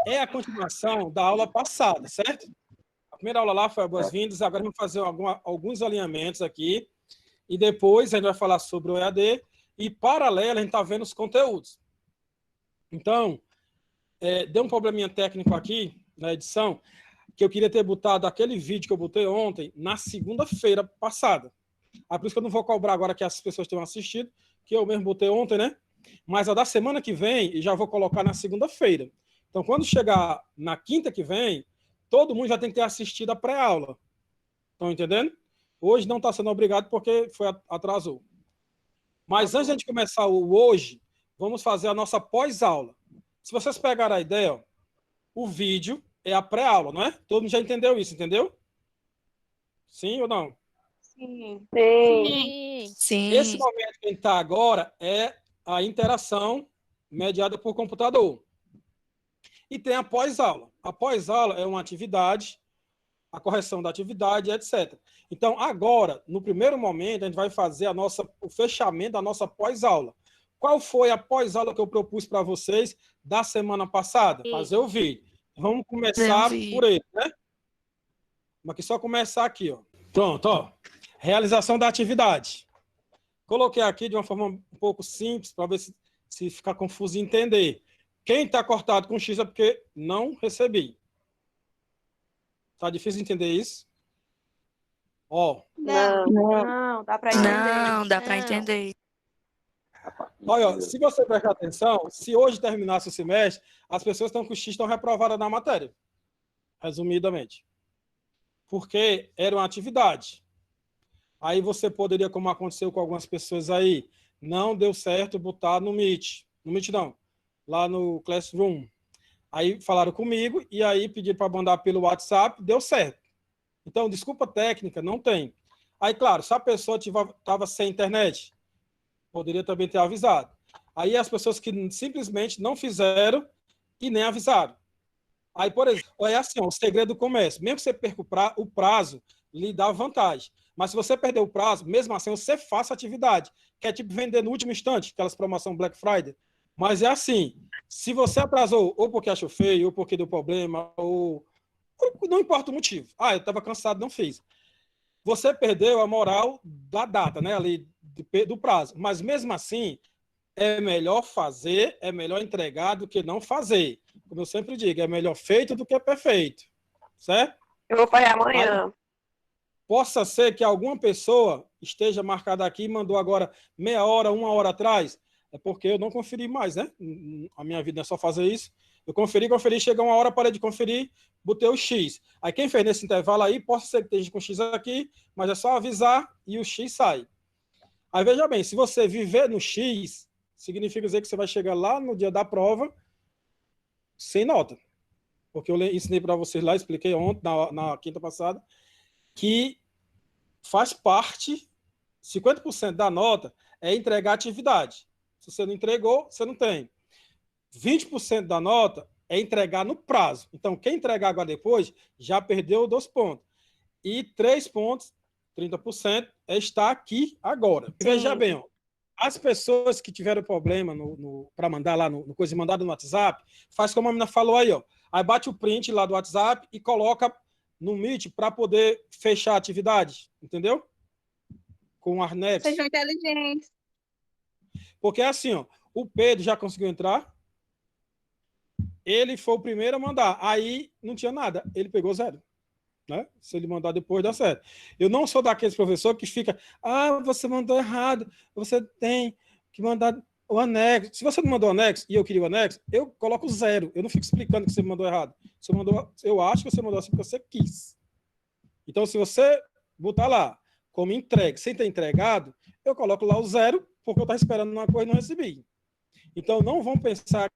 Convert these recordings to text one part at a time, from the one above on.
é a continuação da aula passada, certo? A primeira aula lá foi boas-vindas, agora vamos fazer alguns alinhamentos aqui, e depois a gente vai falar sobre o EAD, e paralelo a gente está vendo os conteúdos. Então, deu um probleminha técnico aqui na edição, que eu queria ter botado aquele vídeo que eu botei ontem na segunda-feira passada. Por isso que eu não vou cobrar agora que as pessoas tenham assistido, que eu mesmo botei ontem, né? Mas a da semana que vem, já vou colocar na segunda-feira. Então, quando chegar na quinta que vem, todo mundo já tem que ter assistido a pré-aula. Estão entendendo? Hoje não está sendo obrigado porque atrasou. Mas antes de a gente começar o hoje, vamos fazer a nossa pós-aula. Se vocês pegarem a ideia, ó, o vídeo é a pré-aula, não é? Todo mundo já entendeu isso, entendeu? Sim ou não? Sim. Sim. Esse momento que a gente está agora é a interação mediada por computador. E tem a pós-aula. A pós-aula é uma atividade, a correção da atividade, etc. Então, agora, no primeiro momento, a gente vai fazer o fechamento da nossa pós-aula. Qual foi a pós-aula que eu propus para vocês da semana passada? Fazer o vídeo. Vamos começar por ele, né? Vamos aqui só começar aqui, ó. Pronto, ó. Realização da atividade. Coloquei aqui de uma forma um pouco simples, para ver se ficar confuso e entender. Quem está cortado com X é porque não recebi. Tá difícil entender isso? Ó. Não, dá para entender. Não, dá para entender. Olha, se você prestar atenção, se hoje terminasse o semestre, as pessoas estão com X estão reprovadas na matéria. Resumidamente. Porque era uma atividade. Aí você poderia, como aconteceu com algumas pessoas aí, não deu certo botar no Meet. No Meet não, lá no Classroom. Aí falaram comigo e aí pediram para mandar pelo WhatsApp, deu certo. Então, desculpa técnica, não tem. Aí, claro, se a pessoa estava sem internet, poderia também ter avisado. Aí as pessoas que simplesmente não fizeram e nem avisaram. Aí, por exemplo, é assim, ó, o segredo do comércio. Mesmo que você perca o prazo, lhe dá vantagem. Mas se você perder o prazo, mesmo assim, você faça a atividade, que é tipo vender no último instante, aquelas promoções Black Friday. Mas é assim, se você atrasou ou porque achou feio, ou porque deu problema, ou não importa o motivo. Eu estava cansado, não fiz. Você perdeu a moral da data, né, ali do prazo. Mas mesmo assim, é melhor fazer, é melhor entregar do que não fazer. Como eu sempre digo, é melhor feito do que perfeito. Certo? Eu vou fazer amanhã. Aí, possa ser que alguma pessoa esteja marcada aqui e mandou agora meia hora, 1 hora atrás. É porque eu não conferi mais, né? A minha vida não é só fazer isso. Eu conferi, chega 1 hora, parei de conferir, botei o X. Aí quem fez nesse intervalo aí, possa ser que esteja com X aqui, mas é só avisar e o X sai. Aí veja bem, se você viver no X, significa dizer que você vai chegar lá no dia da prova sem nota. Porque eu ensinei para vocês lá, expliquei ontem, na quinta passada, que faz parte, 50% da nota é entregar a atividade. Se você não entregou, você não tem. 20% da nota é entregar no prazo. Então, quem entregar agora depois, já perdeu 2 pontos. E 3 pontos, 30%, é estar aqui agora. Sim. Veja bem, ó, as pessoas que tiveram problema para mandar lá no coisa mandada no WhatsApp, faz como a menina falou aí, ó. Aí bate o print lá do WhatsApp e coloca no Meet para poder fechar a atividade, entendeu? Com o anexo. Sejam inteligentes. Porque assim, ó, o Pedro já conseguiu entrar, ele foi o primeiro a mandar, aí não tinha nada, ele pegou 0. Né? Se ele mandar depois, dá certo. Eu não sou daqueles professores que fica, você mandou errado, você tem que mandar o anexo. Se você não mandou o anexo e eu queria o anexo, eu coloco 0. Eu não fico explicando que você mandou errado. Eu acho que você mandou assim porque você quis. Então, se você botar lá como entregue, sem ter entregado, eu coloco lá o 0, porque eu estava esperando uma coisa e não recebi. Então, não vão pensar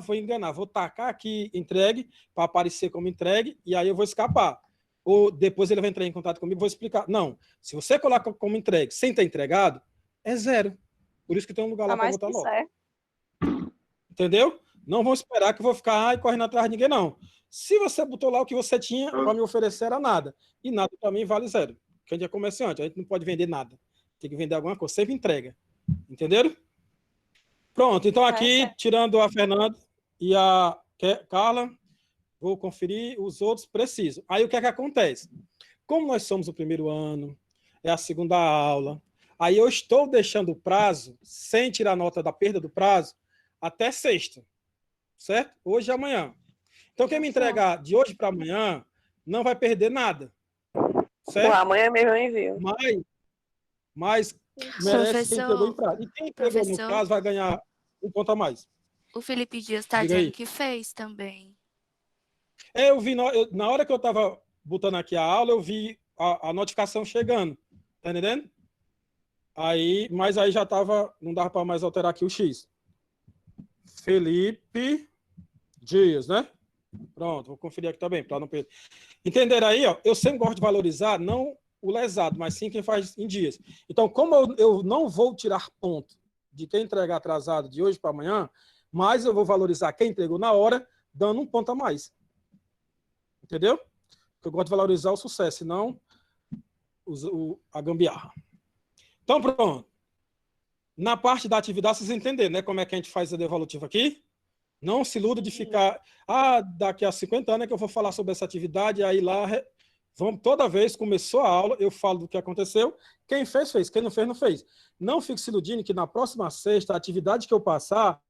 vou enganar, vou tacar aqui entregue para aparecer como entregue e aí eu vou escapar. Ou depois ele vai entrar em contato comigo e vou explicar. Não, se você coloca como entregue sem ter entregado, é 0. Por isso que tem um lugar lá para botar nota. Entendeu? Não vão esperar que eu vou ficar correndo atrás de ninguém, não. Se você botou lá o que você tinha para me oferecer era nada. E nada para mim vale 0. Porque a gente é comerciante, a gente não pode vender nada. Tem que vender alguma coisa, sempre entrega. Entenderam? Pronto, então aqui, tirando a Fernanda e a Carla, vou conferir, os outros precisam. Aí o que é que acontece? Como nós somos o primeiro ano, é a segunda aula, aí eu estou deixando o prazo, sem tirar nota da perda do prazo, até sexta, certo? Hoje e amanhã. Então, quem me entregar de hoje para amanhã, não vai perder nada, certo? Amanhã mesmo eu envio. Mas merece quem entregou em Professor, prazo. E quem entregou no prazo vai ganhar um ponto a mais. o Felipe Dias está Diga dizendo aí. que fez também. Eu vi, na hora que eu estava botando aqui a aula, eu vi a notificação chegando. Tá entendendo? Mas aí já estava, não dava para mais alterar aqui o X. Felipe Dias, né? Pronto, vou conferir aqui também, para não perder. Entenderam aí, ó? Eu sempre gosto de valorizar, não o lesado, mas sim quem faz em dias. Então, como eu não vou tirar ponto de quem entregar atrasado de hoje para amanhã, mas eu vou valorizar quem entregou na hora, dando um ponto a mais. Entendeu? Porque eu gosto de valorizar o sucesso, e não a gambiarra. Então, pronto. Na parte da atividade, vocês entenderam, né? Como é que a gente faz a devolutiva aqui? Não se iluda de ficar... daqui a 50 anos é que eu vou falar sobre essa atividade, aí lá... toda vez que começou a aula, eu falo do que aconteceu. Quem fez, fez. Quem não fez, não fez. Não fique se iludindo que na próxima sexta, a atividade que eu passar,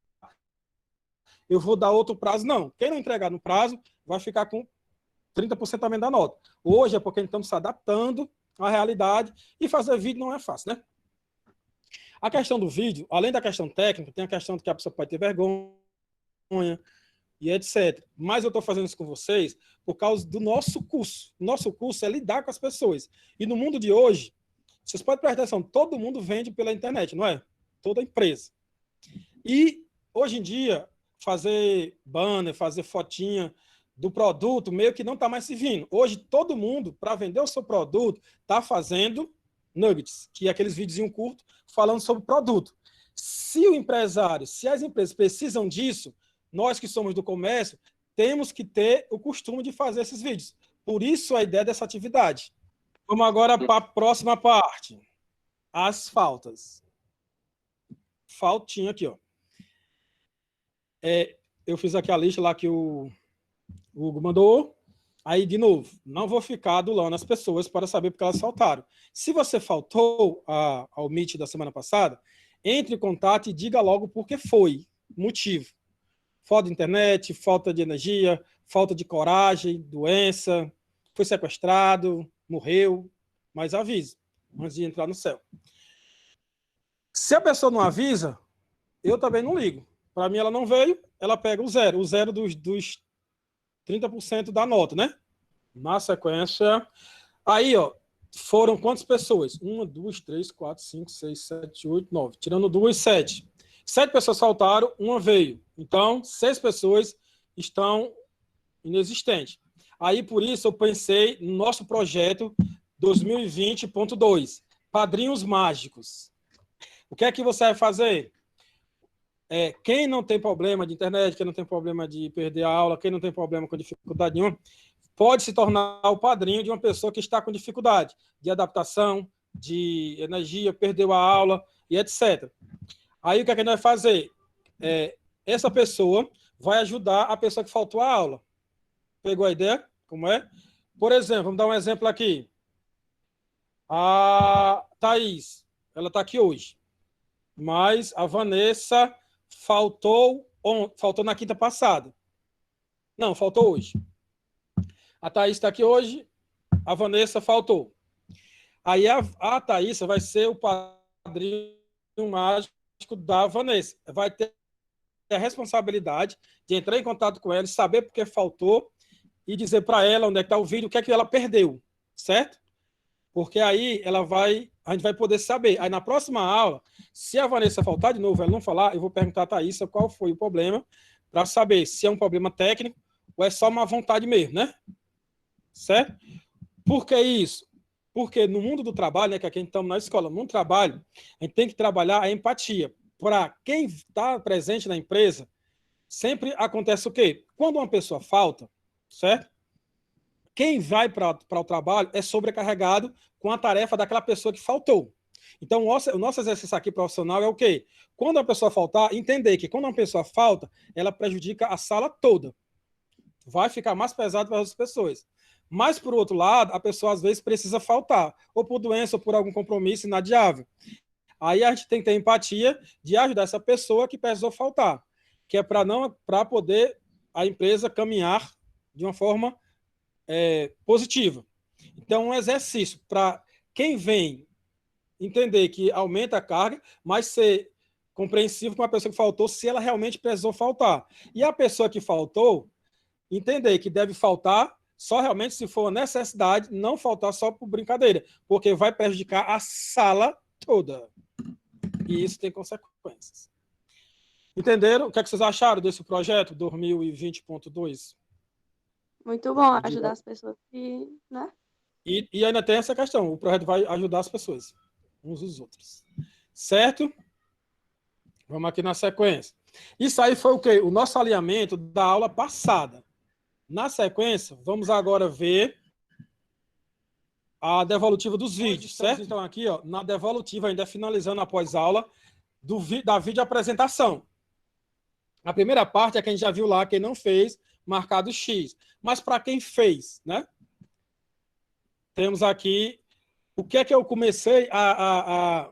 eu vou dar outro prazo. Não. Quem não entregar no prazo, vai ficar com 30% também da nota. Hoje é porque estamos se adaptando à realidade e fazer vídeo não é fácil, né? A questão do vídeo, além da questão técnica, tem a questão de que a pessoa pode ter vergonha e etc. Mas eu estou fazendo isso com vocês por causa do nosso curso. O nosso curso é lidar com as pessoas. E no mundo de hoje, vocês podem prestar atenção, todo mundo vende pela internet, não é? Toda empresa. E, hoje em dia, fazer banner, fazer fotinha do produto, meio que não está mais servindo. Hoje, todo mundo, para vender o seu produto, está fazendo nuggets, que é aqueles videozinhos curtos falando sobre produto. Se o empresário, se as empresas precisam disso, nós que somos do comércio, temos que ter o costume de fazer esses vídeos. Por isso a ideia dessa atividade. Vamos agora para a próxima parte. As faltas. Faltinha aqui, ó. Eu fiz aqui a lista lá que o Hugo mandou. Aí, de novo, não vou ficar adulando as pessoas para saber porque elas faltaram. Se você faltou ao Meet da semana passada, entre em contato e diga logo por que foi. Motivo. Falta de internet, falta de energia, falta de coragem, doença, foi sequestrado, morreu, mas avise, antes de entrar no céu. Se a pessoa não avisa, eu também não ligo. Para mim, ela não veio, ela pega o zero dos 30% da nota, né? Na sequência. Aí, ó, foram quantas pessoas? 1, 2, 3, 4, 5, 6, 7, 8, 9. Tirando 2, 7. 7 pessoas faltaram, uma veio. Então, 6 pessoas estão inexistentes. Aí, por isso, eu pensei no nosso projeto 2020.2, Padrinhos Mágicos. O que é que você vai fazer? Quem não tem problema de internet, quem não tem problema de perder a aula, quem não tem problema com dificuldade nenhuma, pode se tornar o padrinho de uma pessoa que está com dificuldade de adaptação, de energia, perdeu a aula e etc. Aí o que a gente vai fazer? Essa pessoa vai ajudar a pessoa que faltou a aula. Pegou a ideia? Como é? Por exemplo, vamos dar um exemplo aqui. A Thaís, ela está aqui hoje. Mas a Vanessa faltou na quinta passada. Não, faltou hoje. A Thaís está aqui hoje, a Vanessa faltou. Aí a Thaís vai ser o padrinho mágico da Vanessa. Vai ter a responsabilidade de entrar em contato com ela, saber por que faltou e dizer para ela onde é que está o vídeo, o que é que ela perdeu, certo? Porque aí a gente vai poder saber. Aí na próxima aula, se a Vanessa faltar de novo, ela não falar, eu vou perguntar a Thaís qual foi o problema, para saber se é um problema técnico ou é só uma vontade mesmo, né? Certo? Por que isso? Porque no mundo do trabalho, né, que aqui estamos na escola, no trabalho, a gente tem que trabalhar a empatia. Para quem está presente na empresa, sempre acontece o quê? Quando uma pessoa falta, certo? Quem vai para o trabalho é sobrecarregado com a tarefa daquela pessoa que faltou. Então, o nosso exercício aqui profissional é o quê? Quando a pessoa faltar, entender que quando uma pessoa falta, ela prejudica a sala toda. vai ficar mais pesado para as pessoas. Mas, por outro lado, a pessoa às vezes precisa faltar, ou por doença, ou por algum compromisso inadiável. Aí a gente tem que ter empatia de ajudar essa pessoa que precisou faltar, que é para poder a empresa caminhar de uma forma positiva. Então, um exercício para quem vem entender que aumenta a carga, mas ser compreensivo com a pessoa que faltou, se ela realmente precisou faltar. E a pessoa que faltou, entender que deve faltar só realmente se for necessidade, não faltar só por brincadeira, porque vai prejudicar a sala toda. E isso tem consequências. Entenderam? O que, é que vocês acharam desse projeto 2020.2? Muito bom ajudar as pessoas que, né? E ainda tem essa questão, o projeto vai ajudar as pessoas, uns os outros. Certo? Vamos aqui na sequência. Isso aí foi o quê? O nosso alinhamento da aula passada. Na sequência, vamos agora ver a devolutiva dos vídeos, certo? Então aqui, ó, na devolutiva, ainda finalizando após aula, da vídeo apresentação. A primeira parte é quem já viu lá, quem não fez, marcado X. Mas para quem fez, né? Temos aqui o que é que eu comecei a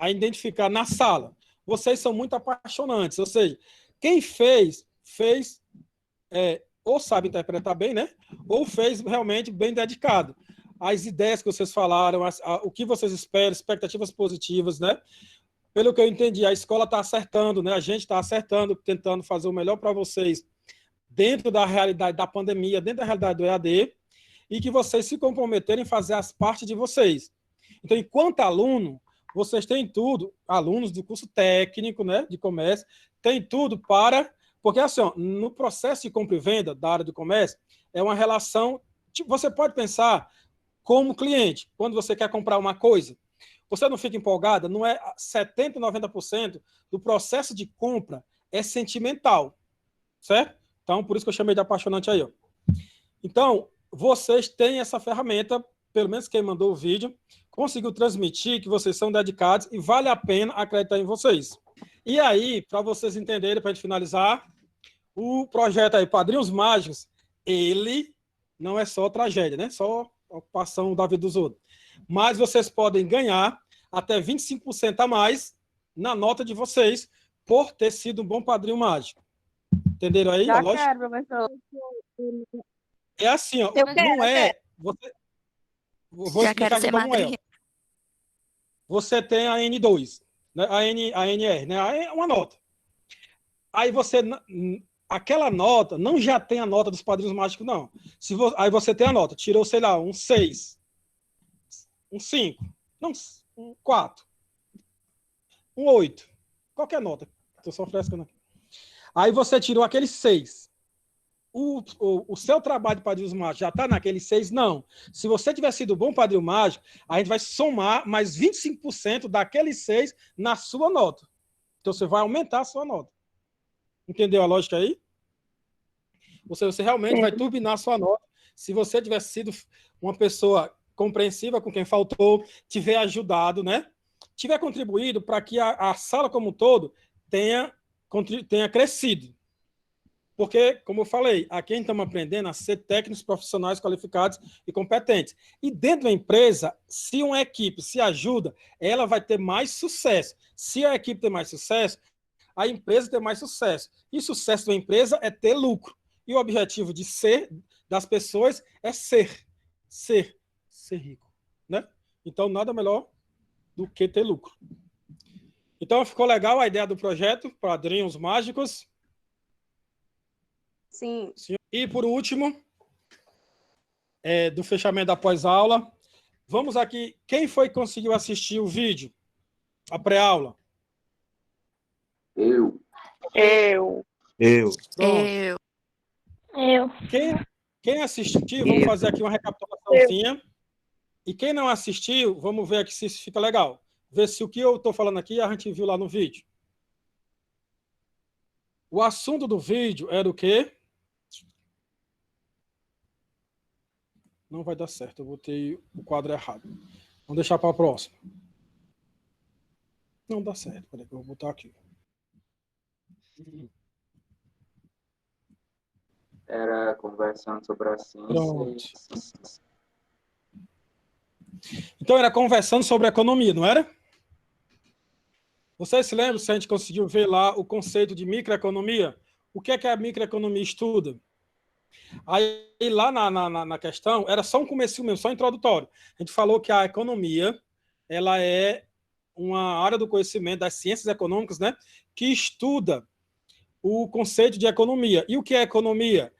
identificar na sala. Vocês são muito apaixonantes, ou seja, quem fez ou sabe interpretar bem, né? Ou fez realmente bem dedicado. As ideias que vocês falaram, o que vocês esperam, expectativas positivas, né? Pelo que eu entendi, a escola está acertando, né? A gente está acertando, tentando fazer o melhor para vocês dentro da realidade da pandemia, dentro da realidade do EAD, e que vocês se comprometerem em fazer as partes de vocês. Então, enquanto aluno, vocês têm tudo, alunos do curso técnico, né, de comércio, tem tudo para... Porque, assim, ó, no processo de compra e venda da área do comércio, é uma relação... Você pode pensar como cliente, quando você quer comprar uma coisa, você não fica empolgada, não é 70%, 90% do processo de compra é sentimental, certo? Então, por isso que eu chamei de apaixonante aí, ó. Então, vocês têm essa ferramenta, pelo menos quem mandou o vídeo, conseguiu transmitir que vocês são dedicados e vale a pena acreditar em vocês. E aí, para vocês entenderem, para a gente finalizar, o projeto aí, Padrinhos Mágicos, ele não é só tragédia, né? Só ocupação da vida dos outros. Mas vocês podem ganhar até 25% a mais na nota de vocês por ter sido um bom padrinho mágico. Entenderam aí? Já quero, professor. É assim, ó, não é... Vou Já explicar quero aqui ser para como é. madrinha. Você tem a N2, né? a NR, né? É uma nota. Aí você... Aquela nota não já tem a nota dos padrinhos mágicos, não. Aí você tem a nota, tirou, sei lá, um 6, um 5, não, um 4, um 8, qualquer nota. Estou só frescando aqui. Aí você tirou aquele 6. O seu trabalho de padrinho mágico já está naquele 6? Não. Se você tiver sido bom padrinho mágico, a gente vai somar mais 25% daquele 6 na sua nota. Então você vai aumentar a sua nota. Entendeu a lógica aí? Você realmente vai turbinar a sua nota. Se você tiver sido uma pessoa compreensiva com quem faltou, tiver ajudado, né? Tiver contribuído para que a sala como um todo tenha crescido. Porque, como eu falei, aqui a gente estamos aprendendo a ser técnicos profissionais qualificados e competentes. E dentro da empresa, se uma equipe se ajuda, ela vai ter mais sucesso. Se a equipe tem mais sucesso, a empresa tem mais sucesso. E sucesso da empresa é ter lucro. E o objetivo de ser das pessoas é ser rico, né? Então, nada melhor do que ter lucro. Então, ficou legal a ideia do projeto, Padrinhos Mágicos? Sim. E, por último, do fechamento da pós-aula, vamos aqui. Quem foi que conseguiu assistir o vídeo? A pré-aula? Eu. Quem assistiu, vamos fazer aqui uma recapitulaçãozinha. E quem não assistiu, vamos ver aqui se isso fica legal. Ver se o que eu estou falando aqui a gente viu lá no vídeo. O assunto do vídeo era o quê? Não vai dar certo, eu botei o quadro errado. Vamos deixar para a próxima. Não dá certo, peraí que eu vou botar aqui. Era conversando sobre a ciência. Pronto. Então, era conversando sobre economia, não era? Vocês se lembram se a gente conseguiu ver lá o conceito de microeconomia? O que é que a microeconomia estuda? Aí, lá na questão, era só um comecinho mesmo, só introdutório. A gente falou que a economia, ela é uma área do conhecimento das ciências econômicas, né, que estuda o conceito de economia. E o que é economia?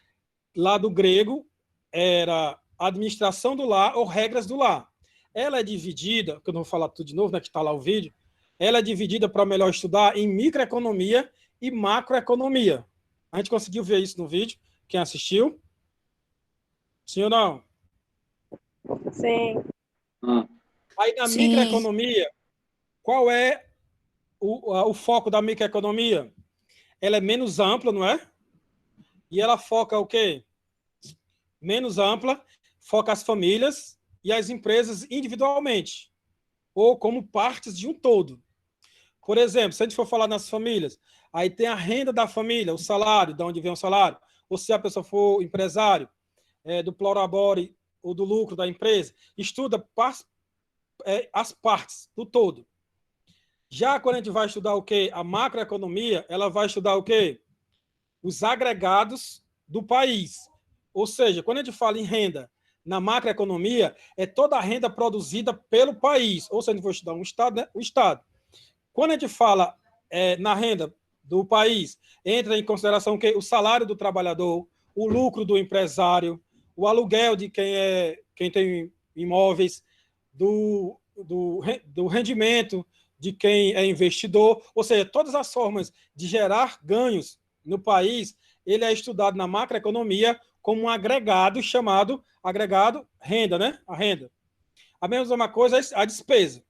Lá do grego, era administração do lar ou regras do lar. Ela é dividida, que eu não vou falar tudo de novo, né, que está lá o vídeo, ela é dividida para melhor estudar em microeconomia e macroeconomia. A gente conseguiu ver isso no vídeo, quem assistiu? Sim ou não? Sim. Aí na Sim. microeconomia, qual é o foco da microeconomia? Ela é menos ampla, não é? E ela foca o quê? Menos ampla, foca as famílias e as empresas individualmente, ou como partes de um todo. Por exemplo, se a gente for falar nas famílias, aí tem a renda da família, o salário, de onde vem o salário, ou se a pessoa for empresário, do prolabore ou do lucro da empresa, estuda as partes do todo. Já quando a gente vai estudar o quê? A macroeconomia, ela vai estudar o quê? Os agregados do país. Ou seja, quando a gente fala em renda na macroeconomia, é toda a renda produzida pelo país. Ou seja, a gente vai estudar um estado, né? O estado. Quando a gente fala na renda do país, entra em consideração o quê? O salário do trabalhador, o lucro do empresário, o aluguel de quem tem imóveis, do rendimento de quem é investidor, ou seja, todas as formas de gerar ganhos no país, ele é estudado na macroeconomia como um agregado chamado agregado renda, né? A renda. A mesma coisa é a despesa.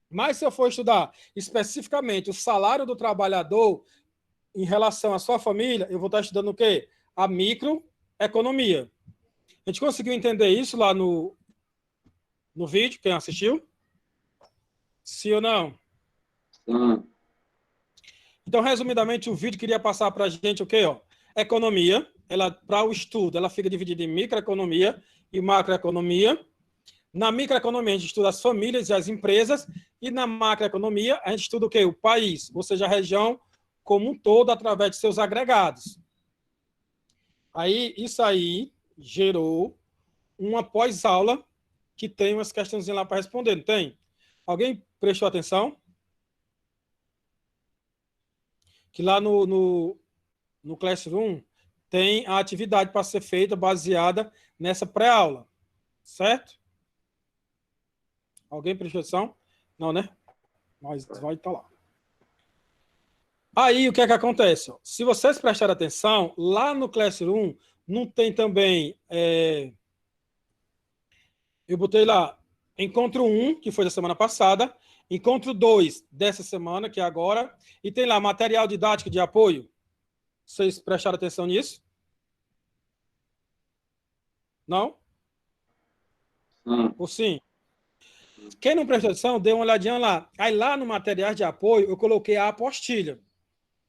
Mas se eu for estudar especificamente o salário do trabalhador em relação à sua família, eu vou estar estudando o quê? A microeconomia. A gente conseguiu entender isso lá no vídeo, quem assistiu? Sim ou não? Sim. Então, resumidamente, o vídeo queria passar para a gente o quê? Ó? Economia, ela para o estudo, ela fica dividida em microeconomia e macroeconomia. Na microeconomia, a gente estuda as famílias e as empresas, e na macroeconomia, a gente estuda o quê? O país, ou seja, a região como um todo, através de seus agregados. Aí, isso aí gerou uma pós-aula que tem umas questõezinhas lá para responder, não tem? Alguém prestou atenção? Que lá no Classroom tem a atividade para ser feita baseada nessa pré-aula, certo? Alguém prestou atenção? Não, né? Mas vai estar lá. Aí, o que é que acontece? Se vocês prestarem atenção, lá no Classroom não tem também... eu botei lá Encontro 1, que foi da semana passada, Encontro 2 dessa semana, que é agora, e tem lá material didático de apoio. Vocês prestaram atenção nisso? Não? Sim. Ou sim? Quem não prestou atenção, dê uma olhadinha lá. Aí lá no material de apoio, eu coloquei a apostilha.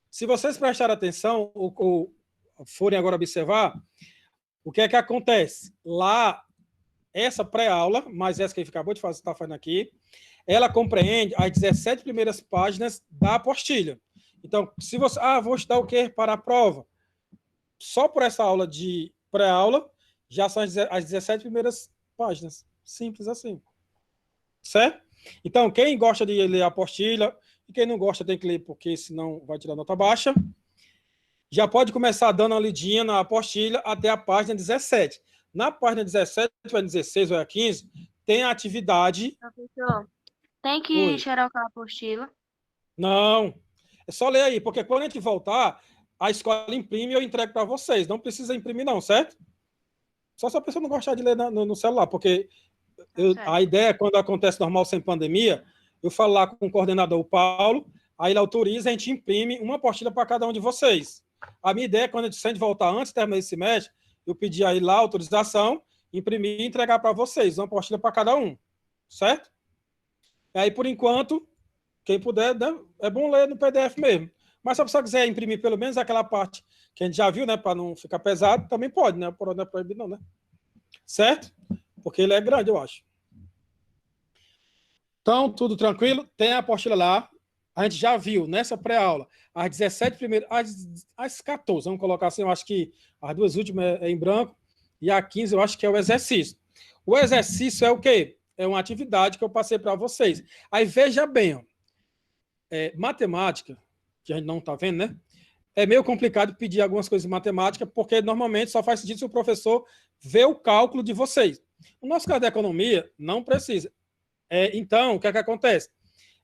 Se vocês prestarem atenção ou forem agora observar, o que é que acontece? Lá, essa pré-aula, mas essa que a gente acabou de fazer, está fazendo aqui, ela compreende as 17 primeiras páginas da apostilha. Então, se você... vou estudar o quê para a prova? Só por essa aula de pré-aula, já são as 17 primeiras páginas. Simples assim. Certo? Então, quem gosta de ler a apostila, e quem não gosta tem que ler, porque senão vai tirar nota baixa, já pode começar dando uma lidinha na apostila até a página 17. Na página 17, ou 16 ou 15, tem a atividade... Professor, tem que Oi. xerocar a apostila? Não, é só ler aí, porque quando a gente voltar, a escola imprime e eu entrego para vocês. Não precisa imprimir não, certo? Só se a pessoa não gostar de ler no celular, porque a ideia, quando acontece normal sem pandemia, eu falo lá com o coordenador, o Paulo, aí ele autoriza, a gente imprime uma apostila para cada um de vocês. A minha ideia, quando a gente sente voltar antes de terminar esse semestre, eu pedi aí lá a autorização, imprimir e entregar para vocês, uma apostila para cada um, certo? Aí, por enquanto, quem puder, é bom ler no PDF mesmo. Mas se a pessoa quiser imprimir pelo menos aquela parte que a gente já viu, né, para não ficar pesado, também pode, né? Por não é proibido não, né? Certo? Porque ele é grande, eu acho. Então, tudo tranquilo. Tem a apostila lá. A gente já viu nessa pré-aula, às 17 primeiras, às 14, vamos colocar assim, eu acho que as duas últimas é em branco, e a 15 eu acho que é o exercício. O exercício é o quê? É uma atividade que eu passei para vocês. Aí veja bem, ó, matemática, que a gente não está vendo, né? É meio complicado pedir algumas coisas de matemática, porque normalmente só faz sentido se o professor vê o cálculo de vocês. No nosso caso da economia, não precisa. Então, o que é que acontece?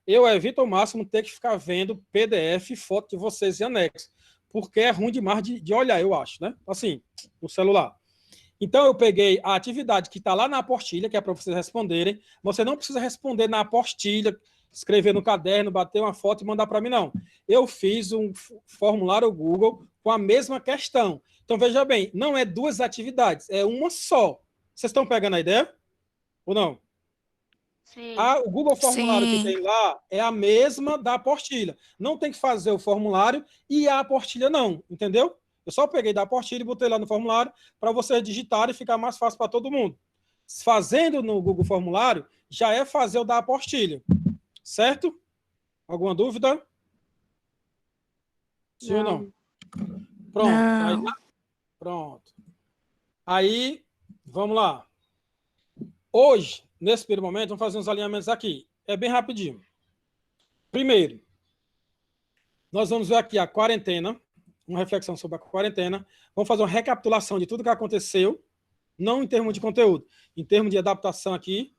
Eu evito ao máximo ter que ficar vendo PDF e foto de vocês em anexo, porque é ruim demais de olhar, eu acho, né? Assim, no celular. Então, eu peguei a atividade que está lá na apostila, que é para vocês responderem. Você não precisa responder na apostila, escrever no caderno, bater uma foto e mandar para mim, não. Eu fiz um formulário Google com a mesma questão. Então, veja bem, não é duas atividades, é uma só. Vocês estão pegando a ideia? Ou não? Sim. O Google Formulário que Sim. tem lá é a mesma da apostila. Não tem que fazer o formulário e a apostila não, entendeu? Eu só peguei da apostila e botei lá no formulário para vocês digitarem e ficar mais fácil para todo mundo. Fazendo no Google Formulário, já é fazer o da apostila. Certo? Alguma dúvida? Sim ou não? Pronto. Aí, Não. pronto. Aí, vamos lá. Hoje, nesse primeiro momento, vamos fazer uns alinhamentos aqui. É bem rapidinho. Primeiro, nós vamos ver aqui a quarentena, uma reflexão sobre a quarentena. Vamos fazer uma recapitulação de tudo que aconteceu, não em termos de conteúdo, em termos de adaptação aqui.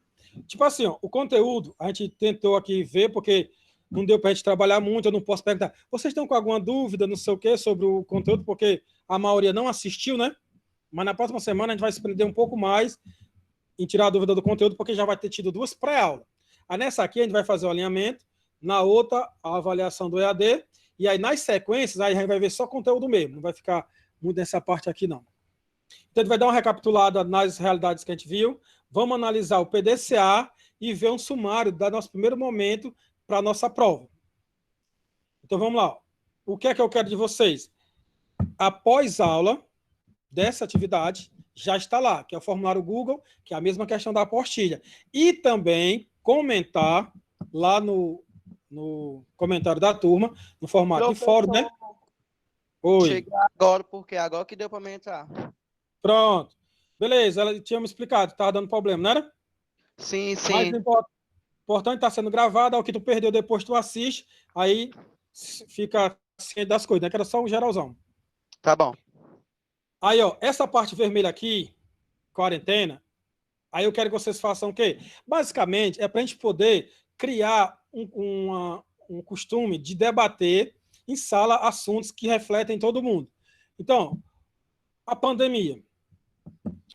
Tipo assim, ó, o conteúdo, a gente tentou aqui ver, porque não deu para a gente trabalhar muito, eu não posso perguntar. Vocês estão com alguma dúvida, não sei o quê, sobre o conteúdo, porque a maioria não assistiu, né? Mas na próxima semana a gente vai se prender um pouco mais em tirar a dúvida do conteúdo, porque já vai ter tido duas pré-aulas. Aí nessa aqui a gente vai fazer o alinhamento, na outra a avaliação do EAD, e aí nas sequências aí a gente vai ver só conteúdo mesmo, não vai ficar muito nessa parte aqui não. Então a gente vai dar uma recapitulada nas realidades que a gente viu, vamos analisar o PDCA e ver um sumário do nosso primeiro momento para a nossa prova. Então vamos lá. O que é que eu quero de vocês? Após aula dessa atividade, já está lá, que é o formulário Google, que é a mesma questão da apostila. E também comentar lá no comentário da turma, no formato de fórum, né? Oi. Cheguei agora, porque agora que deu para mim entrar. Pronto. Beleza, ela tinha me explicado, estava dando problema, não era? Sim, Mas sim. o importante está sendo gravado, é o que tu perdeu depois tu assiste, aí fica ciente das coisas, né? Que era só um geralzão. Tá bom. Aí, ó, essa parte vermelha aqui, quarentena, aí eu quero que vocês façam o quê? Basicamente, é para a gente poder criar um costume de debater em sala assuntos que refletem todo mundo. Então, a pandemia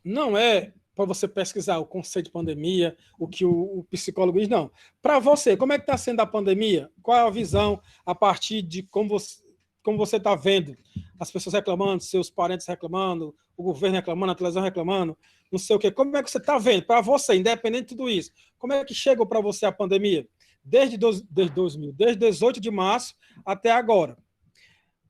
não é para você pesquisar o conceito de pandemia, o que o psicólogo diz, não. Para você, como é que está sendo a pandemia? Qual é a visão a partir de como você está vendo as pessoas reclamando, seus parentes reclamando, o governo reclamando, a televisão reclamando, não sei o quê. Como é que você está vendo? Para você, independente de tudo isso, como é que chegou para você a pandemia? Desde 18 de março até agora.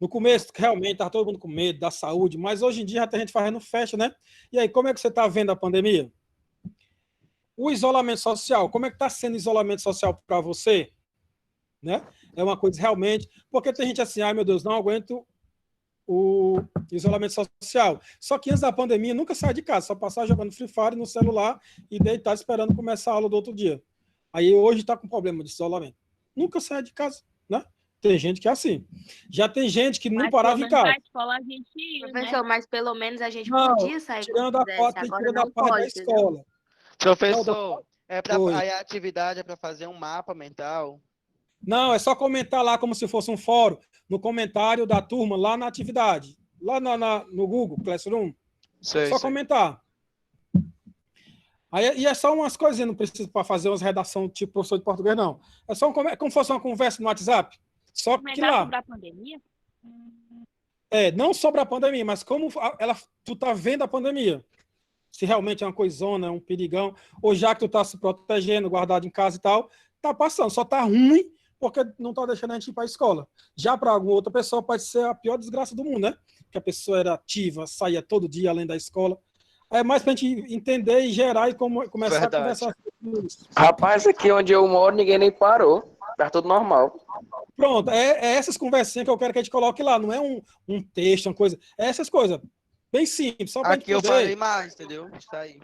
No começo, realmente, estava todo mundo com medo da saúde, mas hoje em dia já tem gente fazendo festa, né? E aí, como é que você está vendo a pandemia? O isolamento social, como é que está sendo o isolamento social para você? Né? É uma coisa realmente... Porque tem gente assim, ai meu Deus, não aguento o isolamento social. Só que antes da pandemia, nunca sai de casa, só passar jogando Free Fire no celular e deitar esperando começar a aula do outro dia. Aí hoje está com problema de isolamento. Nunca sai de casa, né? Tem gente que é assim. Já tem gente que não parava em casa. Na escola a gente ia, né? Professor, mas pelo menos a gente Não, podia sair tirando quando a quisesse. parte, Agora tirando a não parte da pode, entendeu? escola. Professor, Oi. aí a atividade é para fazer um mapa mental. Não, é só comentar lá como se fosse um fórum, no comentário da turma, lá na atividade. Lá no Google Classroom. Sei, Só sei. comentar. Aí, e é só umas coisinhas, não precisa para fazer umas redação tipo professor de português, não. É só como se fosse uma conversa no WhatsApp. Só que Comentar lá. sobre a pandemia? Não sobre a pandemia, mas como tu tá vendo a pandemia. Se realmente é uma coisona, é um perigão, ou já que tu tá se protegendo, guardado em casa e tal, tá passando. Só tá ruim porque não está deixando a gente ir para a escola. Já para alguma outra pessoa pode ser a pior desgraça do mundo, né? Que a pessoa era ativa, saía todo dia além da escola. É mais para a gente entender e gerar e começar Verdade. a conversar sobre isso. Rapaz, aqui onde eu moro, ninguém nem parou. Tá tudo normal. Pronto, é essas conversinhas que eu quero que a gente coloque lá. Não é um texto, uma coisa. É essas coisas. Bem simples, só para Aqui eu falei mais, entendeu? Está aí.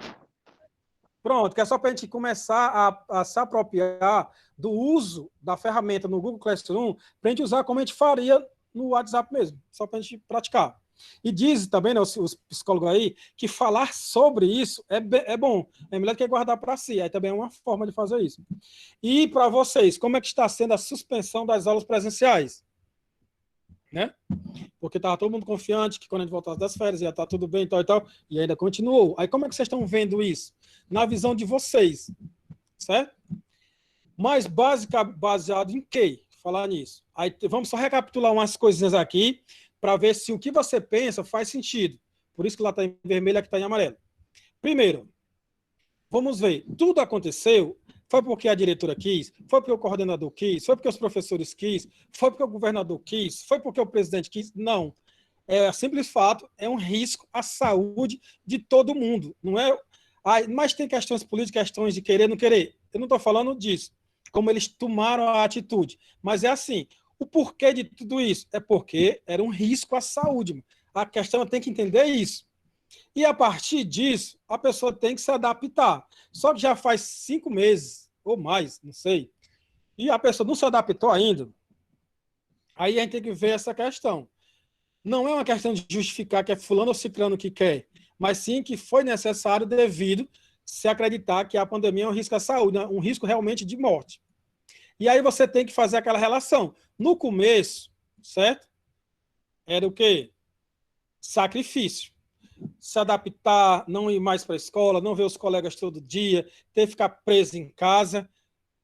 Pronto, que é só para a gente começar a se apropriar do uso da ferramenta no Google Classroom para a gente usar como a gente faria no WhatsApp mesmo, só para a gente praticar. E diz também, né, os psicólogos aí, que falar sobre isso é bom, é melhor que guardar para si, aí também é uma forma de fazer isso. E para vocês, como é que está sendo a suspensão das aulas presenciais? Né? Porque estava todo mundo confiante que quando a gente voltasse das férias ia estar tudo bem e tal, e ainda continuou. Aí como é que vocês estão vendo isso? Na visão de vocês, certo? Mas baseado em quê? Falar nisso. Aí vamos só recapitular umas coisinhas aqui para ver se o que você pensa faz sentido. Por isso que lá está em vermelho e aqui está em amarelo. Primeiro, vamos ver. Tudo aconteceu, foi porque a diretora quis, foi porque o coordenador quis, foi porque os professores quis, foi porque o governador quis, foi porque o presidente quis. Não. É simples fato, é um risco à saúde de todo mundo. Não é. Mas tem questões políticas, questões de querer, não querer. Eu não estou falando disso, como eles tomaram a atitude. Mas é assim, o porquê de tudo isso? É porque era um risco à saúde. A questão tem que entender isso. E a partir disso, a pessoa tem que se adaptar. Só que já faz 5 meses, ou mais, não sei, e a pessoa não se adaptou ainda. Aí a gente tem que ver essa questão. Não é uma questão de justificar que é fulano ou ciclano que quer, mas sim que foi necessário devido se acreditar que a pandemia é um risco à saúde, um risco realmente de morte. E aí você tem que fazer aquela relação. No começo, certo? Era o quê? Sacrifício. Se adaptar, não ir mais para a escola, não ver os colegas todo dia, ter que ficar preso em casa.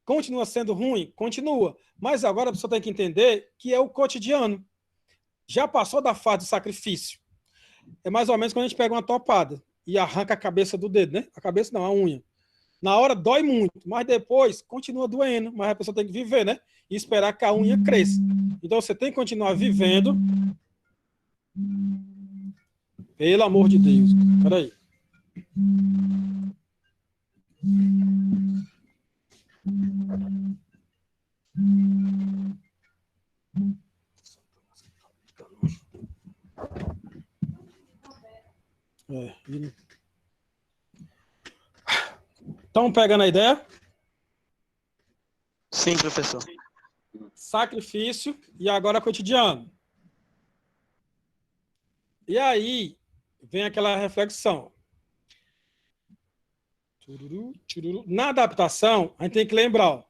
Continua sendo ruim? Continua. Mas agora a pessoa tem que entender que é o cotidiano. Já passou da fase do sacrifício. É mais ou menos quando a gente pega uma topada e arranca a cabeça do dedo, né? A cabeça não, a unha. Na hora dói muito, mas depois continua doendo, mas a pessoa tem que viver, né? E esperar que a unha cresça. Então você tem que continuar vivendo. Pelo amor de Deus. Peraí. Estão pegando a ideia? Sim, professor. Sacrifício e agora cotidiano. E aí vem aquela reflexão. Na adaptação, a gente tem que lembrar ó,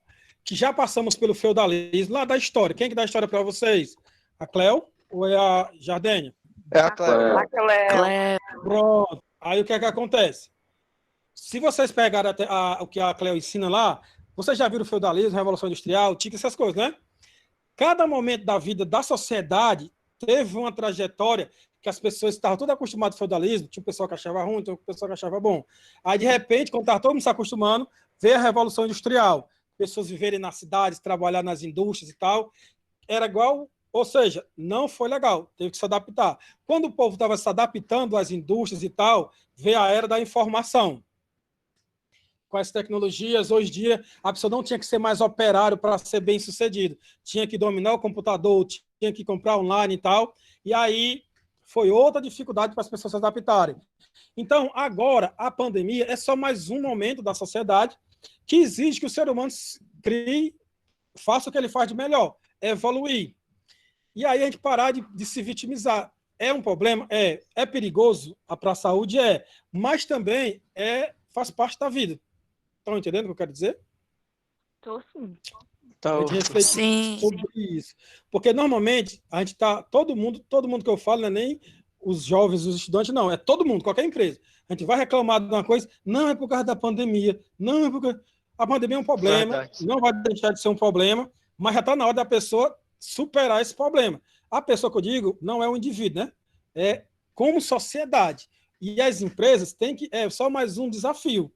que já passamos pelo feudalismo lá da história. Quem que dá a história para vocês? A Cleo ou é a Jardênia? É a Clara. Clé, Pronto. Aí o que é que acontece? Se vocês pegarem o que a Cleo ensina lá, vocês já viram o feudalismo, Revolução Industrial, TIC, essas coisas, né? Cada momento da vida da sociedade teve uma trajetória que as pessoas estavam todas acostumadas ao feudalismo, tinha um pessoal que achava ruim, tinha um pessoal que achava bom. Aí, de repente, quando estava todo mundo se acostumando, veio a Revolução Industrial. Pessoas viverem nas cidades, trabalhar nas indústrias e tal. Era igual, ou seja, não foi legal, teve que se adaptar. Quando o povo estava se adaptando às indústrias e tal, veio a era da informação. Com as tecnologias, hoje em dia, a pessoa não tinha que ser mais operário para ser bem sucedido. Tinha que dominar o computador, tinha que comprar online e tal. E aí foi outra dificuldade para as pessoas se adaptarem. Então, agora, a pandemia é só mais um momento da sociedade que exige que o ser humano crie, faça o que ele faz de melhor, evoluir. E aí a gente parar de se vitimizar. É um problema? É perigoso para a saúde? É. Mas também faz parte da vida. Estão entendendo o que eu quero dizer? Tô sim. A gente refletir sim. sobre isso. Porque normalmente a gente está, todo mundo que eu falo, não é nem os jovens, os estudantes, não, é todo mundo, qualquer empresa. A gente vai reclamar de uma coisa, não é por causa da pandemia, não é porque a pandemia é um problema, Verdade. não vai deixar de ser um problema, mas já está na hora da pessoa superar esse problema. A pessoa que eu digo não é o indivíduo, né? É como sociedade. E as empresas têm que, só mais um desafio.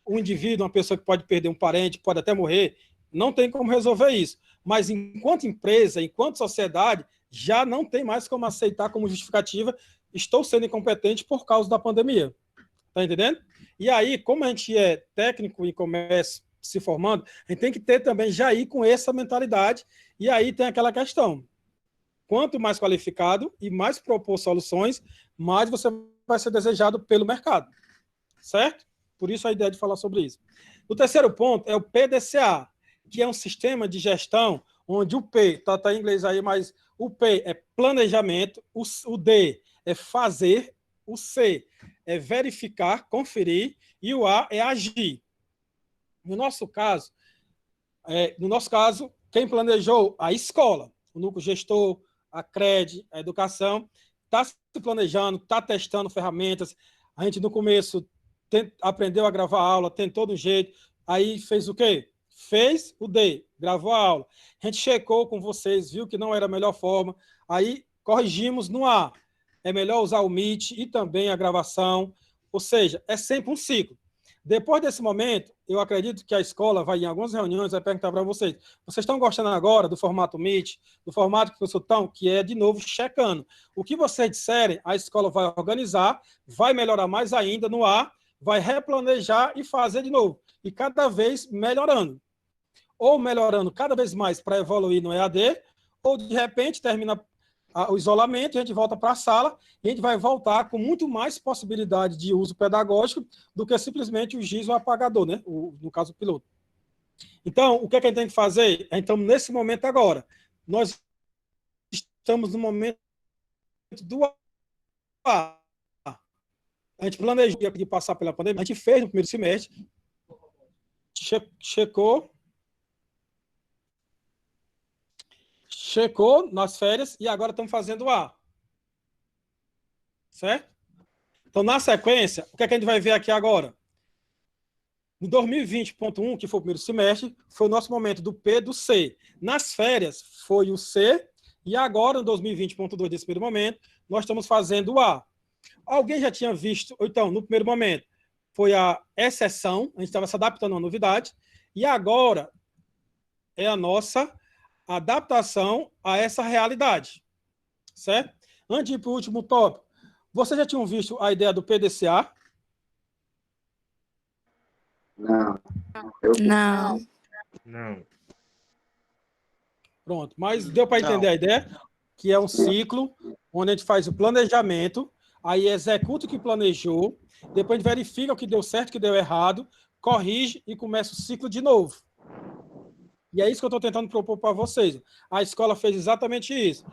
O indivíduo, uma pessoa que pode perder um parente, pode até morrer, não tem como resolver isso. Mas enquanto empresa, enquanto sociedade, já não tem mais como aceitar como justificativa estou sendo incompetente por causa da pandemia. Tá entendendo? E aí, como a gente é técnico em comércio se formando, a gente tem que ter também já ir com essa mentalidade. E aí tem aquela questão. Quanto mais qualificado e mais propor soluções, mais você vai ser desejado pelo mercado. Certo? Por isso a ideia de falar sobre isso. O terceiro ponto é o PDCA, que é um sistema de gestão onde o P, tá em inglês aí, mas o P é planejamento, o D é fazer, o C é verificar, conferir, e o A é agir. No nosso caso, quem planejou? A escola, o núcleo gestor, a CRED, a educação, está se planejando, está testando ferramentas. A gente, no começo, aprendeu a gravar aula, tentou do jeito, aí fez o quê? Fez o D, gravou a aula. A gente checou com vocês, viu que não era a melhor forma, aí corrigimos no A. É melhor usar o Meet e também a gravação, ou seja, é sempre um ciclo. Depois desse momento, eu acredito que a escola vai, em algumas reuniões, vai perguntar para vocês, vocês estão gostando agora do formato Meet, do formato que vocês estão, que é, de novo, checando. O que vocês disserem, a escola vai organizar, vai melhorar mais ainda no A, vai replanejar e fazer de novo. E cada vez melhorando. Ou melhorando cada vez mais para evoluir no EAD, ou, de repente, termina o isolamento, a gente volta para a sala e a gente vai voltar com muito mais possibilidade de uso pedagógico do que simplesmente o giz ou o apagador, né? No caso, o piloto. Então, o que é que a gente tem que fazer? Então, nesse momento agora, nós estamos no momento do A. A gente planejou de passar pela pandemia, a gente fez no primeiro semestre, checou nas férias e agora estamos fazendo A. Certo? Então, na sequência, o que é que a gente vai ver aqui agora? No 2020.1, que foi o primeiro semestre, foi o nosso momento do P do C. Nas férias, foi o C, e agora, no 2020.2, desse primeiro momento, nós estamos fazendo o A. Alguém já tinha visto, ou então, no primeiro momento, foi a exceção, a gente estava se adaptando a uma novidade, e agora é a nossa adaptação a essa realidade, certo? Antes de ir para o último tópico, vocês já tinham visto a ideia do PDCA? Não. Não. Não. Pronto, mas deu para entender a ideia? Que é um ciclo onde a gente faz o planejamento, aí executa o que planejou, depois a gente verifica o que deu certo, o que deu errado, corrige e começa o ciclo de novo. E é isso que eu estou tentando propor para vocês. A escola fez exatamente isso.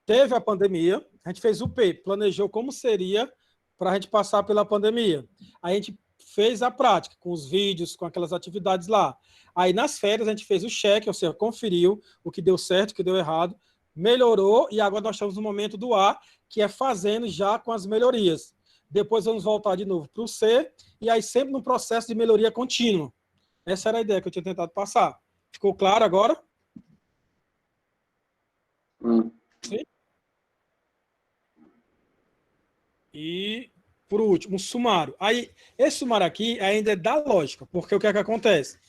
Teve a pandemia, a gente fez o P, planejou como seria para a gente passar pela pandemia. A gente fez a prática, com os vídeos, com aquelas atividades lá. Aí, nas férias, a gente fez o cheque, ou seja, conferiu o que deu certo, o que deu errado, melhorou, e agora nós estamos no momento do A, que é fazendo já com as melhorias. Depois vamos voltar de novo para o C, e aí sempre no processo de melhoria contínua. Essa era a ideia que eu tinha tentado passar. Ficou claro agora? Sim? E, por último, um sumário. Aí, esse sumário aqui ainda é da lógica, porque o que é que acontece?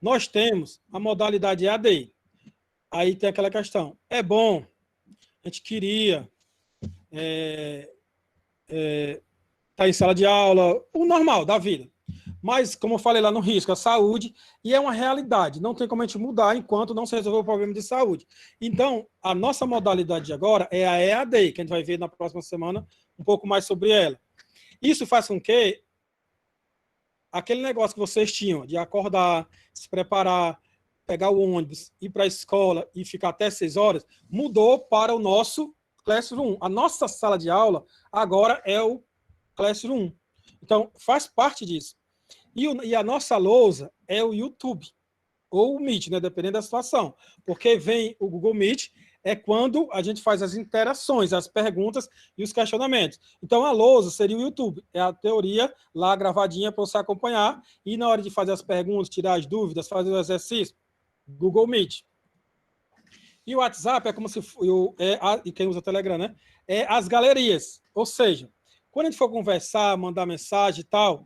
Nós temos a modalidade EAD. Aí tem aquela questão. É bom, a gente queria estar em sala de aula, o normal da vida. Mas, como eu falei lá no risco, a saúde, e é uma realidade, não tem como a gente mudar enquanto não se resolver o problema de saúde. Então, a nossa modalidade de agora é a EAD, que a gente vai ver na próxima semana um pouco mais sobre ela. Isso faz com que aquele negócio que vocês tinham de acordar, se preparar, pegar o ônibus, ir para a escola e ficar até 6 horas, mudou para o nosso Classroom. A nossa sala de aula agora é o Classroom. Então, faz parte disso. E a nossa lousa é o YouTube, ou o Meet, né, dependendo da situação. Porque vem o Google Meet, é quando a gente faz as interações, as perguntas e os questionamentos. Então, a lousa seria o YouTube, é a teoria lá gravadinha para você acompanhar, e na hora de fazer as perguntas, tirar as dúvidas, fazer o exercício, Google Meet. E o WhatsApp é como se... e quem usa o Telegram, né? É as galerias. Ou seja, quando a gente for conversar, mandar mensagem e tal,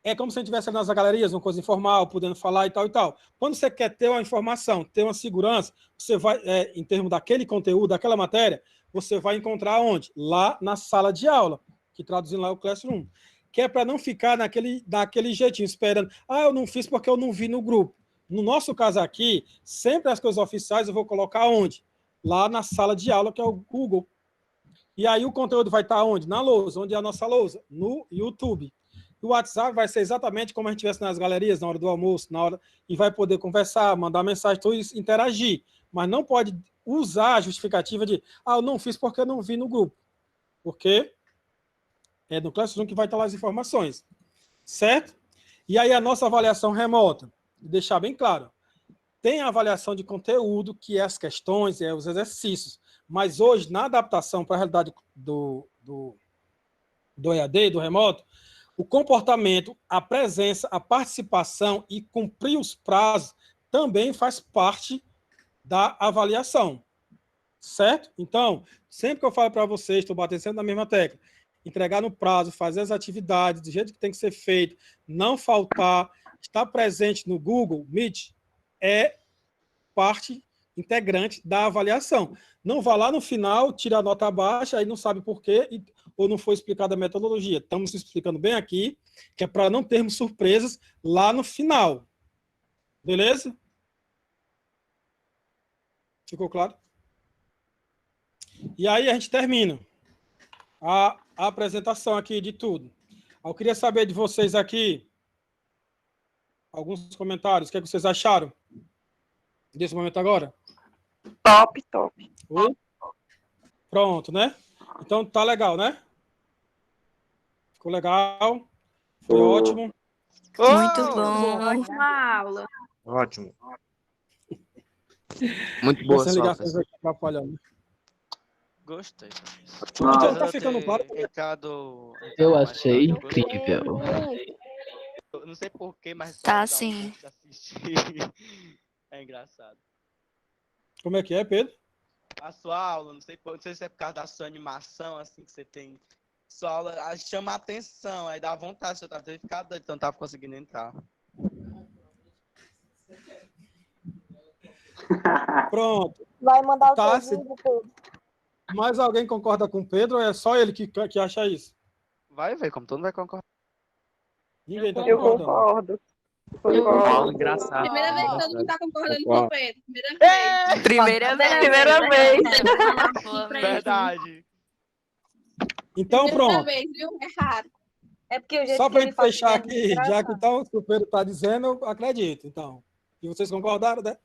é como se a gente estivesse nas galerias, uma coisa informal, podendo falar e tal e tal. Quando você quer ter uma informação, ter uma segurança, você vai, em termos daquele conteúdo, daquela matéria, você vai encontrar onde? Lá na sala de aula, que traduzindo lá o Classroom. Que é para não ficar daquele jeitinho, esperando. Eu não fiz porque eu não vi no grupo. No nosso caso aqui, sempre as coisas oficiais eu vou colocar onde? Lá na sala de aula, que é o Google. E aí o conteúdo vai estar onde? Na lousa. Onde é a nossa lousa? No YouTube. O WhatsApp vai ser exatamente como a gente estivesse nas galerias, na hora do almoço, e vai poder conversar, mandar mensagem, tudo isso, interagir. Mas não pode usar a justificativa de eu não fiz porque eu não vi no grupo. Porque é no Classroom que vai estar lá as informações. Certo? E aí a nossa avaliação remota, deixar bem claro, tem a avaliação de conteúdo, que é as questões, os exercícios. Mas hoje, na adaptação para a realidade do EAD, do remoto, o comportamento, a presença, a participação e cumprir os prazos também faz parte da avaliação. Certo? Então, sempre que eu falo para vocês, estou batendo sempre na mesma tecla, entregar no prazo, fazer as atividades do jeito que tem que ser feito, não faltar, estar presente no Google Meet é parte integrante da avaliação. Não vá lá no final, tira a nota baixa, aí não sabe por quê, ou não foi explicada a metodologia. Estamos explicando bem aqui, que é para não termos surpresas lá no final. Beleza? Ficou claro? E aí a gente termina a apresentação aqui de tudo. Eu queria saber de vocês aqui, alguns comentários, o que vocês acharam desse momento agora? Top, top. Oi? Pronto, né? Então tá legal, né? Ficou legal. Foi ótimo. Muito bom. Ótima aula. Ótimo. Muito boa Sem sua ligações aqui atrapalhando. Gostei. Então, tá ficando claro? Eu achei incrível. Eu não sei porquê, mas Tá, só sim. de assistir é engraçado. Como é que é, Pedro? A sua aula, não sei se é por causa da sua animação, assim, que você tem. Sua aula chama a atenção, aí dá vontade, eu tava tendo ficado doido, então não tava conseguindo entrar. Pronto. Vai mandar o Tá, seu vídeo, Pedro. mais alguém concorda com o Pedro ou é só ele que acha isso? Vai ver, como todo mundo vai concordar. Ninguém tá Eu concordando. concordo. Engraçado. Primeira vez que todo mundo tá concordando com o Pedro. Primeira vez. Primeira vez. Verdade. Então, Primeira pronto. vez, viu? É raro. É porque o jeito Só que para a ele gente faz fechar é aqui, engraçado. já que então, o Pedro está dizendo, eu acredito. Então, e vocês concordaram, né?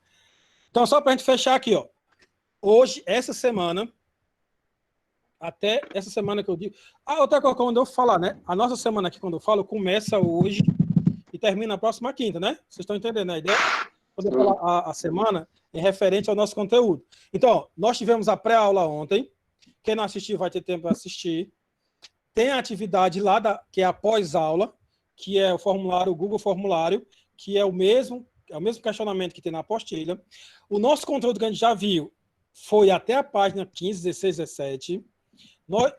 Então, só para a gente fechar aqui, ó. Hoje, essa semana, até essa semana que eu digo... outra coisa, quando eu falar, né? A nossa semana aqui, quando eu falo, começa hoje e termina na próxima quinta, né? Vocês estão entendendo a ideia? Quando eu falar a semana, é referente ao nosso conteúdo. Então, ó, nós tivemos a pré-aula ontem. Quem não assistiu vai ter tempo para assistir. Tem a atividade lá, que é a pós-aula, que é o formulário, o Google Formulário, que é o mesmo questionamento que tem na apostila. O nosso conteúdo que a gente já viu foi até a página 15, 16, 17.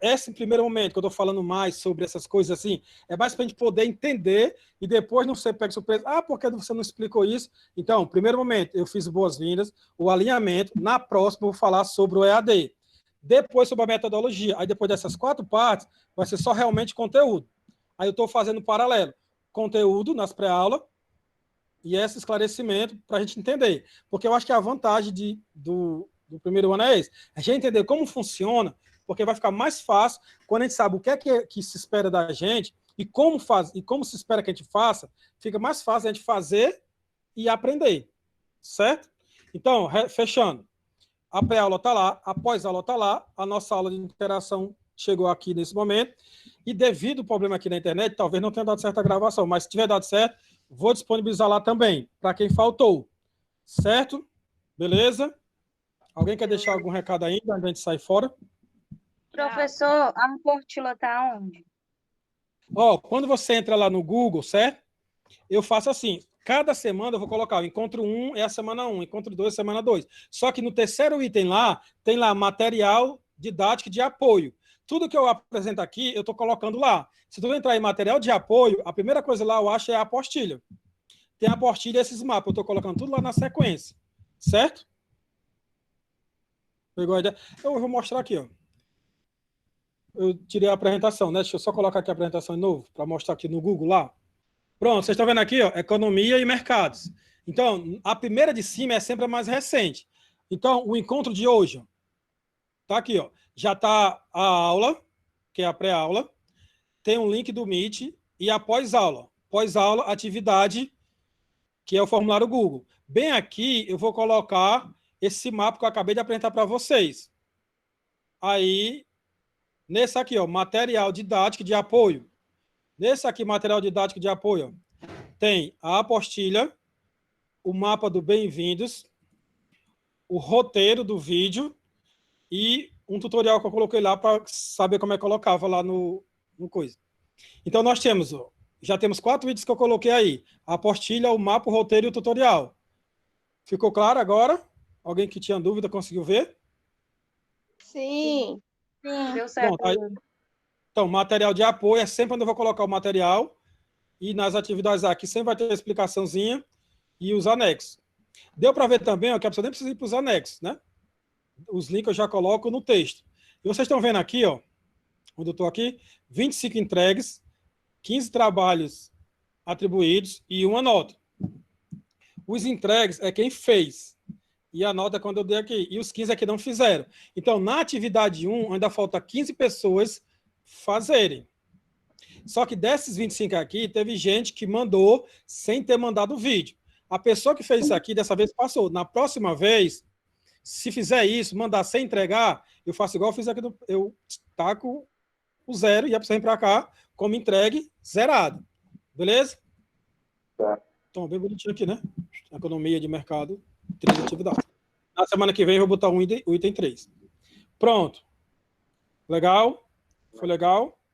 Esse primeiro momento que eu estou falando mais sobre essas coisas assim, é mais para a gente poder entender e depois não ser pego surpresa. Por que você não explicou isso? Então, primeiro momento, eu fiz boas-vindas, o alinhamento. Na próxima, eu vou falar sobre o EAD. Depois sobre a metodologia. Aí depois dessas 4 partes, vai ser só realmente conteúdo. Aí eu estou fazendo paralelo. Conteúdo nas pré-aulas e esse esclarecimento para a gente entender. Porque eu acho que a vantagem do primeiro ano é esse. A gente entender como funciona, porque vai ficar mais fácil quando a gente sabe o que é que se espera da gente e como se espera que a gente faça, fica mais fácil a gente fazer e aprender. Certo? Então, fechando. A pré-aula está lá, a pós-aula está lá, a nossa aula de interação chegou aqui nesse momento, e devido ao problema aqui na internet, talvez não tenha dado certo a gravação, mas se tiver dado certo, vou disponibilizar lá também, para quem faltou. Certo? Beleza? Alguém quer deixar algum recado ainda, antes de a gente sair fora? Professor, a apostila está onde? Quando você entra lá no Google, certo? Eu faço assim, cada semana eu vou colocar, o encontro 1 é a semana 1, encontro 2 é a semana 2. Só que no terceiro item lá, tem lá material didático de apoio. Tudo que eu apresento aqui, eu estou colocando lá. Se tu entrar em material de apoio, a primeira coisa lá, eu acho, é a apostila. Tem a apostila e esses mapas. Eu estou colocando tudo lá na sequência. Certo? Pegou a ideia? Eu vou mostrar aqui, ó. Eu tirei a apresentação, né? Deixa eu só colocar aqui a apresentação de novo, para mostrar aqui no Google lá. Pronto, vocês estão vendo aqui, ó, economia e mercados. Então, a primeira de cima é sempre a mais recente. Então, o encontro de hoje, ó, tá aqui, ó. Já está a aula, que é a pré-aula. Tem um link do Meet e a pós-aula. Pós-aula, atividade, que é o formulário Google. Bem aqui, eu vou colocar esse mapa que eu acabei de apresentar para vocês. Aí, nesse aqui, ó, material didático de apoio. Nesse aqui, material didático de apoio, ó, tem a apostila, o mapa do Bem-vindos, o roteiro do vídeo e um tutorial que eu coloquei lá para saber como é que colocava lá no coisa. Então, nós temos, ó, já temos 4 vídeos que eu coloquei aí. A apostila, o mapa, o roteiro e o tutorial. Ficou claro agora? Alguém que tinha dúvida conseguiu ver? Sim. Sim, deu certo. Bom, aí, então, material de apoio é sempre onde eu vou colocar o material. E nas atividades aqui sempre vai ter a explicaçãozinha e os anexos. Deu para ver também, ó, que a pessoa nem precisa ir para os anexos, né? Os links eu já coloco no texto. E vocês estão vendo aqui, ó, onde eu estou aqui, 25 entregues, 15 trabalhos atribuídos e uma nota. Os entregues é quem fez. E a nota é quando eu dei aqui. E os 15 é que não fizeram. Então, na atividade 1, ainda falta 15 pessoas fazerem. Só que desses 25 aqui, teve gente que mandou sem ter mandado o vídeo. A pessoa que fez isso aqui, dessa vez passou. Na próxima vez, se fizer isso, mandar sem entregar, eu faço igual eu fiz aqui. Eu taco o 0 e a pessoa vem para cá, como entregue, zerado. Beleza? Tá. Então, bem bonitinho aqui, né? Economia de mercado, 3 atividades. Na semana que vem eu vou botar o item 3. Pronto. Legal? Foi legal?